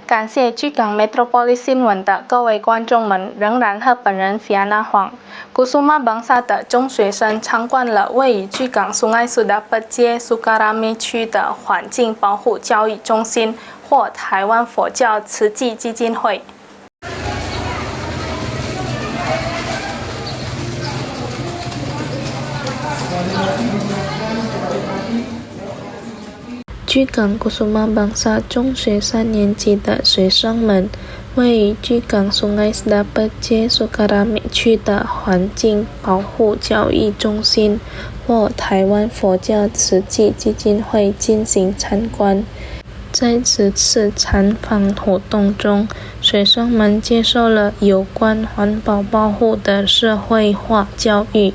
感谢巨港 Metropolis 新闻的各位观众们，仍然和本人 Fiana Huang。Kusuma Bangsa 的中学生参观了位于巨港 Sungai Sudapat 街 Sukarame 区的环境保护教育中心或台湾佛教慈济基金会。巨港 Kusuma Bangsa 中学3年级的学生们位于巨港 Sungai Sudapat 街 Sukarame 区的环境保护教育中心或台湾佛教慈济基金会进行参观。在此次参访活动中，学生们接受了有关环保保护的社会化教育，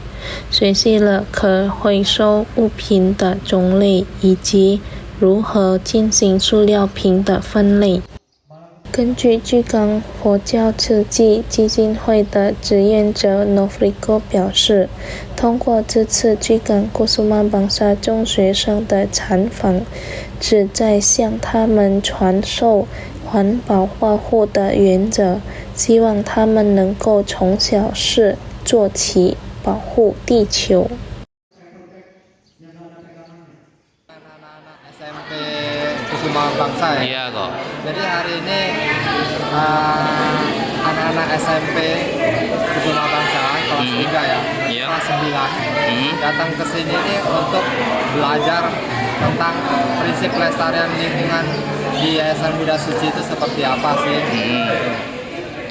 学习了可回收物品的种类以及如何进行塑料瓶的分类。根据巨港佛教慈济基金会的志愿者 Novrigo 表示，通过这次巨港 Kusuma Bangsa 中学生的参访，旨在向他们传授环保保护的原则，希望他们能够从小事做起，保护地球。SMP Kusuma Bangsa ya? Iya kok. Jadi hari ini anak-anak SMP Kusuma Bangsa kelas 3 ya, Iya. kelas 9 datang ke sini nih untuk belajar tentang prinsip pelestarian lingkungan di Yayasan Buddha Suci itu seperti apa sih.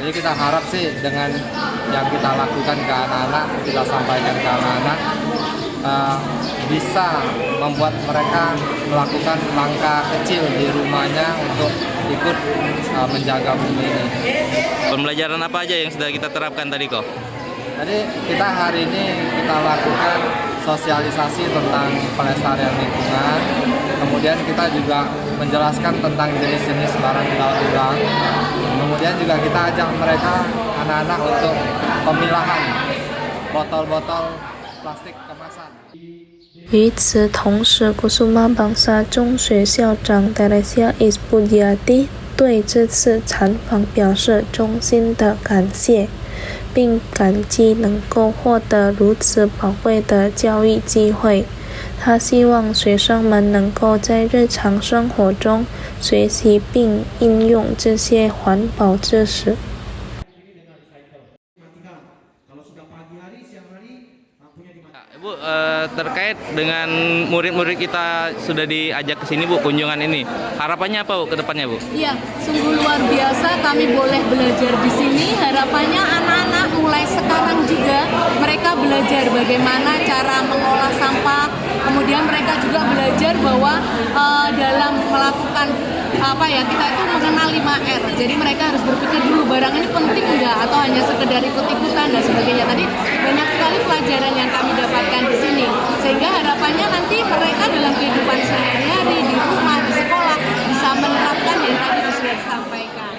Jadi kita harap sih dengan yang kita lakukan ke anak-anak, kita sampaikan ke anak-anak, bisa membuat mereka melakukan langkah kecil di rumahnya untuk ikut menjaga bumi ini. Pembelajaran apa aja yang sudah kita terapkan tadi kok? Jadi kita hari ini kita lakukan sosialisasi tentang pelestarian lingkungan. Kemudian kita juga menjelaskan tentang jenis-jenis barang daur ulang. Kemudian juga kita ajak mereka anak-anak untuk pemilahan botol-botol plastik kemasan. 与此同时 Kusuma Bangsa 中学校长 Teresia Ispudiati 对这次参访表示衷心的感谢，并感激能够获得如此宝贵的教育机会。他希望学生们能够在日常生活中学习并应用这些环保知识。Bu, terkait dengan murid-murid kita sudah diajak ke sini Bu, kunjungan ini. Harapannya apa Bu ke depannya Bu? Iya, sungguh luar biasa kami boleh belajar di sini. Harapannya anak-anak mulai sekarang juga mereka belajar bagaimana cara mengolah sampah. Kemudian mereka juga belajar bahwa dalam melakukan kita itu mengenal 5R. Jadi mereka harus berpikir dulu barang ini penting enggak atau hanya sekedar ikut-ikutan dan sebagainya. Tadi banyak sekali pelajaran yang kami dapatkan di sini. Sehingga harapannya nanti mereka dalam kehidupan sehari-hari di rumah, di sekolah bisa menerapkan yang tadi sudah disampaikan.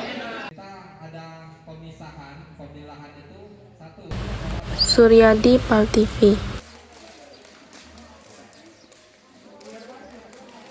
Kita ada pemilahan itu satu. Suryadi Pal TV.